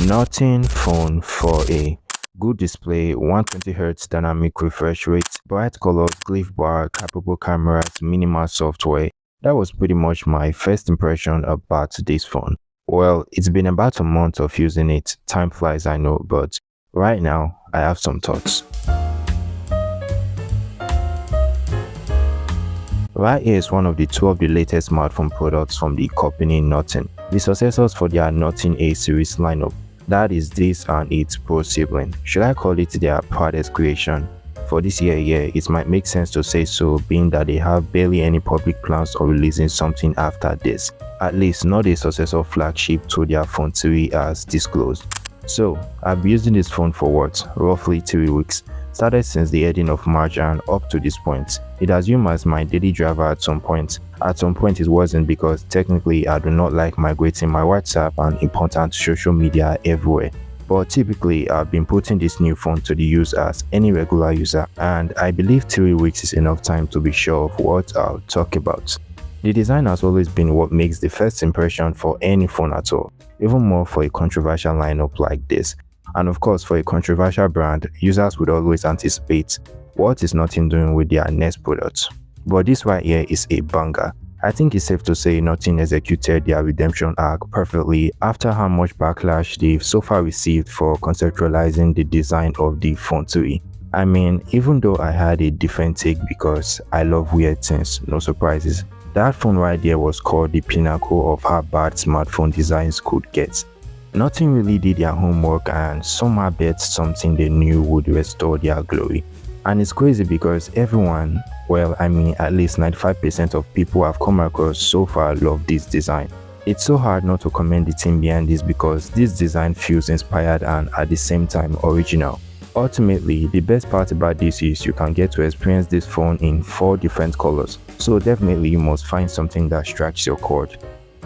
Nothing phone for a good display, 120Hz dynamic refresh rate, bright colors, Glyph Bar, capable cameras, minimal software. That was pretty much my first impression about this phone. Well, it's been about a month of using it. Time flies, I know, but right now I have some thoughts. Right here is one of the two of the latest smartphone products from the company Nothing, the successors for their Nothing A series lineup. That is this and its Pro sibling. Should I call it their proudest creation? For this year, it might make sense to say so, being that they have barely any public plans of releasing something after this. At least not a successor flagship to their phone 3 as disclosed. So, I've been using this phone for what? Roughly 3 weeks. Started since the ending of March and up to this point. It has used as my daily driver at some point. At some point it wasn't, because technically I do not like migrating my WhatsApp and important social media everywhere. But typically I've been putting this new phone to the use as any regular user, and I believe 3 weeks is enough time to be sure of what I'll talk about. The design has always been what makes the first impression for any phone at all, even more for a controversial lineup like this. And of course, for a controversial brand, users would always anticipate what is Nothing doing with their next product. But this right here is a banger. I think it's safe to say Nothing executed their redemption arc perfectly after how much backlash they've so far received for conceptualizing the design of the Phone 3. I mean, even though I had a different take because I love weird things, no surprises, that phone right there was called the pinnacle of how bad smartphone designs could get. Nothing really did their homework and somehow bet something they knew would restore their glory. And it's crazy because everyone, well, I mean at least 95% of people I've come across so far love this design. It's so hard not to commend the team behind this because this design feels inspired and at the same time original. Ultimately, the best part about this is you can get to experience this phone in 4 different colors, so definitely you must find something that strikes your chord.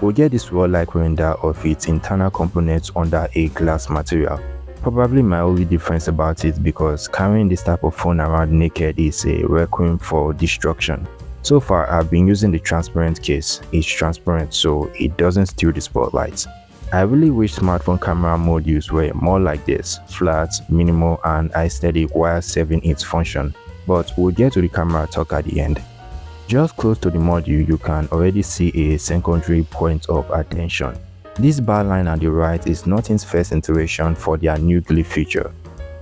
We'll get this raw-like render of its internal components under a glass material. Probably my only difference about it, because carrying this type of phone around naked is a requiem for destruction. So far I've been using the transparent case. It's transparent so it doesn't steal the spotlight. I really wish smartphone camera modules were more like this, flat, minimal and aesthetic while serving its function, but we'll get to the camera talk at the end. Just close to the module, you can already see a secondary point of attention. This bar line at the right is Nothing's first iteration for their new glyph feature.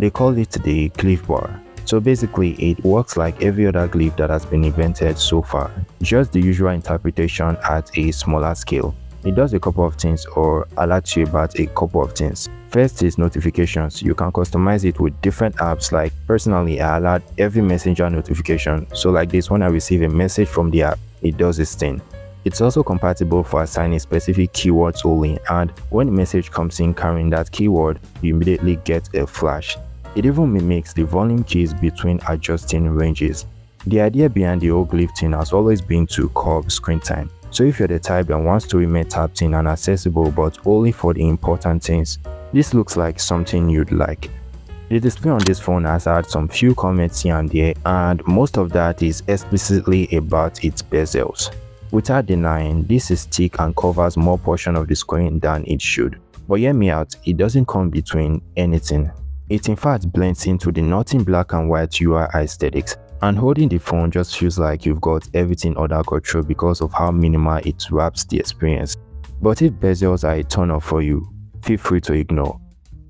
They call it the Glyph Bar. So basically it works like every other glyph that has been invented so far, just the usual interpretation at a smaller scale. It does a couple of things, or alerts you about a couple of things. First is notifications. You can customize it with different apps. Like personally, I alert every messenger notification, so like this, when I receive a message from the app, it does its thing. It's also compatible for assigning specific keywords only, and when a message comes in carrying that keyword, you immediately get a flash. It even mimics the volume keys between adjusting ranges. The idea behind the whole glyph thing has always been to curb screen time. So if you're the type that wants to remain tapped in and accessible but only for the important things, this looks like something you'd like. The display on this phone has had some few comments here and there, and most of that is explicitly about its bezels. Without denying, this is thick and covers more portion of the screen than it should. But hear me out, it doesn't come between anything. It in fact blends into the Nothing black and white UI aesthetics. And holding the phone just feels like you've got everything under control because of how minimal it wraps the experience. But if bezels are a turn off for you, feel free to ignore.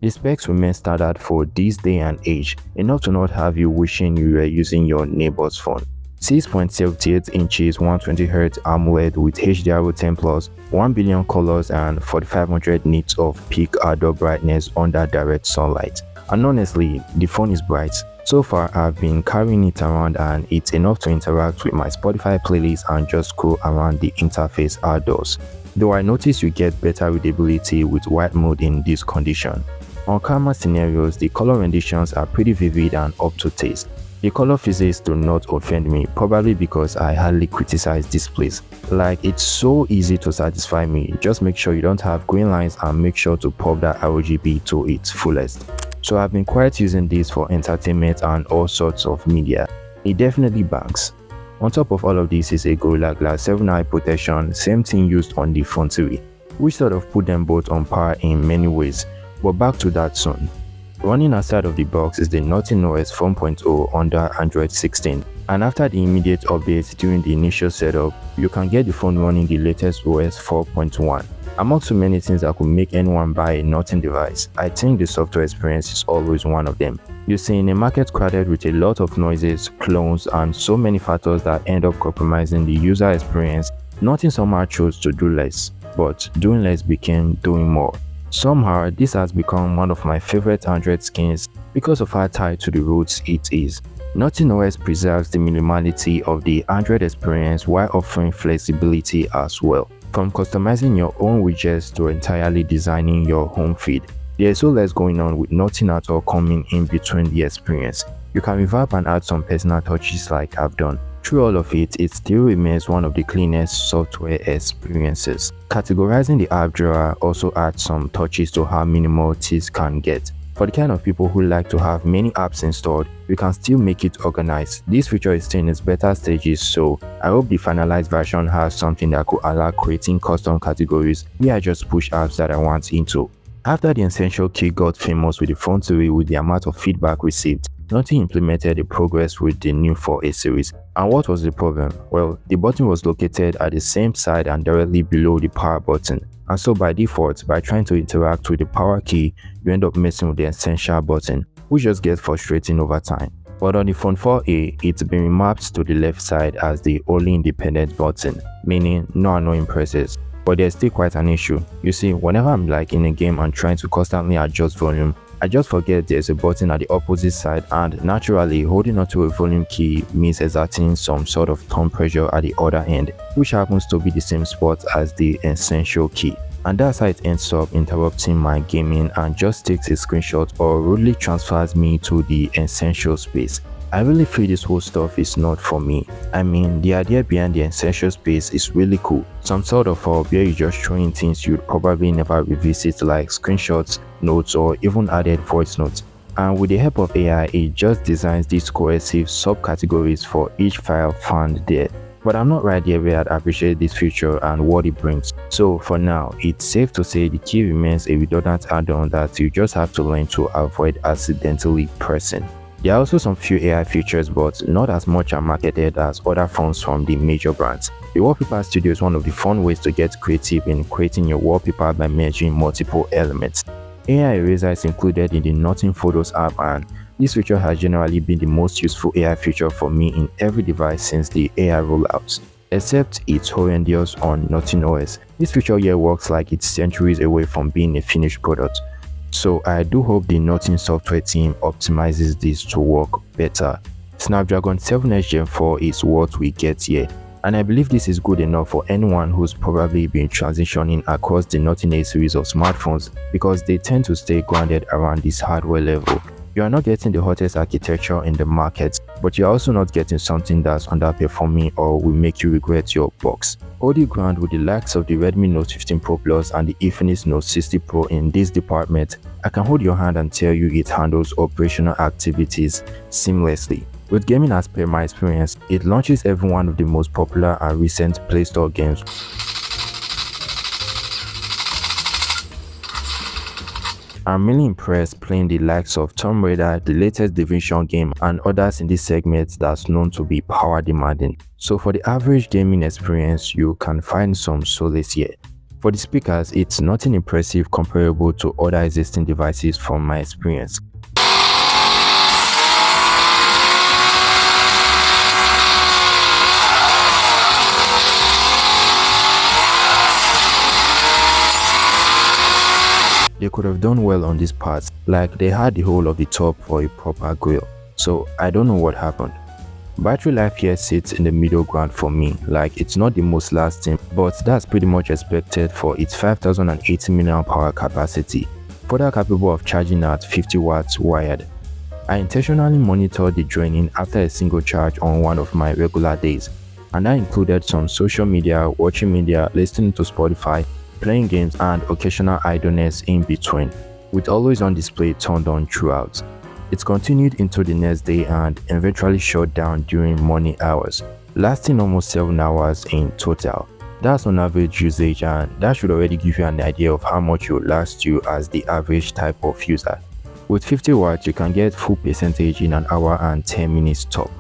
The specs remain standard for this day and age, enough to not have you wishing you were using your neighbor's phone. 6.78 inches 120Hz AMOLED with HDR10+, 1 billion colors and 4500 nits of peak outdoor brightness under direct sunlight. And honestly, the phone is bright. So far I've been carrying it around and it's enough to interact with my Spotify playlist and just scroll around the interface outdoors. Though I notice you get better readability with white mode in this condition. On camera scenarios, the color renditions are pretty vivid and up to taste. The color physics do not offend me, probably because I hardly criticize displays. Like, it's so easy to satisfy me. Just make sure you don't have green lines and make sure to pop that RGB to its fullest. So I've been quite using this for entertainment and all sorts of media. It definitely bangs. On top of all of this is a Gorilla Glass 7 eye protection, same thing used on the Phone 3, which sort of put them both on par in many ways. But back to that soon. Running outside of the box is the Nothing OS 4.0 under Android 16, and after the immediate updates during the initial setup, you can get the phone running the latest OS 4.1. Among so many things that could make anyone buy a Nothing device, I think the software experience is always one of them. You see, in a market crowded with a lot of noises, clones, and so many factors that end up compromising the user experience, Nothing somehow chose to do less, but doing less became doing more. Somehow, this has become one of my favorite Android skins because of how tied to the roots it is. Nothing OS preserves the minimality of the Android experience while offering flexibility as well. From customizing your own widgets to entirely designing your home feed, there is so less going on with nothing at all coming in between the experience. You can revamp and add some personal touches like I've done. Through all of it, it still remains one of the cleanest software experiences. Categorizing the app drawer also adds some touches to how minimal things can get. For the kind of people who like to have many apps installed, you can still make it organized. This feature is still in its beta stages, so I hope the finalized version has something that could allow creating custom categories where I just push apps that I want into. After the Essential Key got famous with the phone series with the amount of feedback received, Nothing implemented the progress with the new 4A series. And what was the problem? Well, the button was located at the same side and directly below the power button. And so by default, by trying to interact with the power key, you end up messing with the Essential button, which just gets frustrating over time. But on the phone 4A, it's been mapped to the left side as the only independent button, meaning no annoying presses. But there's still quite an issue. You see, whenever I'm like in a game and trying to constantly adjust volume, I just forget there's a button at the opposite side, and naturally holding onto a volume key means exerting some sort of thumb pressure at the other end, which happens to be the same spot as the Essential key. And that's how it ends up interrupting my gaming and just takes a screenshot or rudely transfers me to the Essential space. I really feel this whole stuff is not for me. I mean, the idea behind the Essential space is really cool. Some sort of hub where you just throw in things you'd probably never revisit, like screenshots, notes, or even added voice notes. And with the help of AI, it just designs these cohesive subcategories for each file found there. But I'm not right there where I'd appreciate this feature and what it brings. So for now, it's safe to say the key remains a redundant add-on that you just have to learn to avoid accidentally pressing. There are also some few AI features, but not as much are marketed as other phones from the major brands. The Wallpaper Studio is one of the fun ways to get creative in creating your wallpaper by merging multiple elements. AI Eraser is included in the Nothing Photos app, and this feature has generally been the most useful AI feature for me in every device since the AI rollouts. Except it's horrendous on Nothing OS. This feature here works like it's centuries away from being a finished product. So I do hope the Nothing software team optimizes this to work better. Snapdragon 7X Gen 4 is what we get here, and I believe this is good enough for anyone who's probably been transitioning across the Nothing A series of smartphones, because they tend to stay grounded around this hardware level. You are not getting the hottest architecture in the market, but you're also not getting something that's underperforming or will make you regret your box. Hold your ground with the likes of the Redmi Note 15 Pro Plus and the Infinix Note 60 Pro in this department. I can hold your hand and tell you it handles operational activities seamlessly. With gaming, as per my experience, it launches every one of the most popular and recent Play Store games. I'm really impressed playing the likes of Tomb Raider, the latest Division game, and others in this segment that's known to be power demanding. So for the average gaming experience, you can find some solace here. For the speakers, it's nothing impressive comparable to other existing devices from my experience. They could have done well on this part, like they had the whole of the top for a proper grill. So I don't know what happened. Battery life here sits in the middle ground for me, like it's not the most lasting, but that's pretty much expected for its 5080 mAh capacity, further capable of charging at 50 watts wired. I intentionally monitored the draining after a single charge on one of my regular days, and that included some social media, watching media, listening to Spotify, playing games, and occasional idleness in between, with always on display turned on throughout. It continued into the next day and eventually shut down during morning hours, lasting almost 7 hours in total. That's on average usage, and that should already give you an idea of how much it will last you as the average type of user. With 50 watts, you can get full percentage in an hour and 10 minutes top.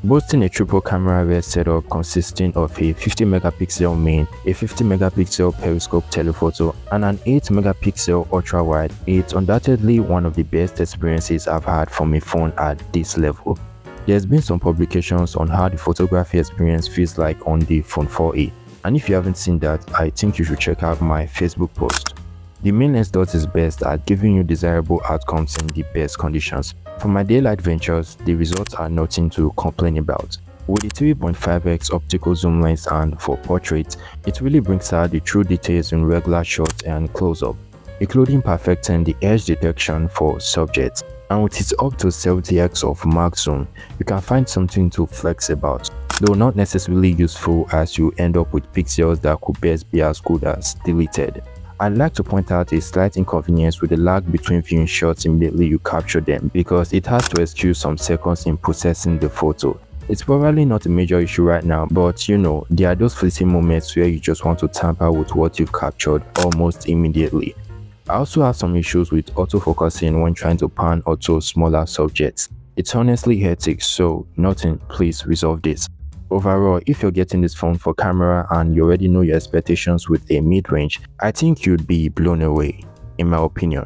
Boasting a triple camera rear setup consisting of a 50 megapixel main, a 50 megapixel periscope telephoto, and an 8 megapixel ultra wide, it's undoubtedly one of the best experiences I've had from a phone at this level. There's been some publications on how the photography experience feels like on the Phone 4a, and if you haven't seen that, I think you should check out my Facebook post. The main lens dot is best at giving you desirable outcomes in the best conditions. For my daylight ventures, the results are nothing to complain about. With the 3.5x optical zoom lens and for portraits, it really brings out the true details in regular shots and close-up, including perfecting the edge detection for subjects. And with its up to 70x of max zoom, you can find something to flex about, though not necessarily useful as you end up with pixels that could best be as good as deleted. I'd like to point out a slight inconvenience with the lag between viewing shots immediately you capture them, because it has to excuse some seconds in processing the photo. It's probably not a major issue right now, but you know, there are those fleeting moments where you just want to tamper with what you've captured almost immediately. I also have some issues with autofocusing when trying to pan onto smaller subjects. It's honestly hectic, so nothing, please resolve this. Overall, if you're getting this phone for camera and you already know your expectations with a mid-range, I think you'd be blown away, in my opinion.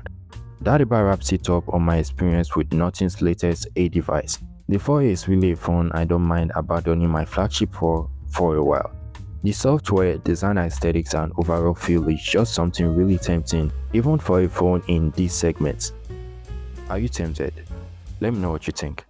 That about wraps it up on my experience with Nothing's latest A device. The 4a is really a phone I don't mind abandoning my flagship for a while. The software, design aesthetics and overall feel is just something really tempting, even for a phone in these segments. Are you tempted? Let me know what you think.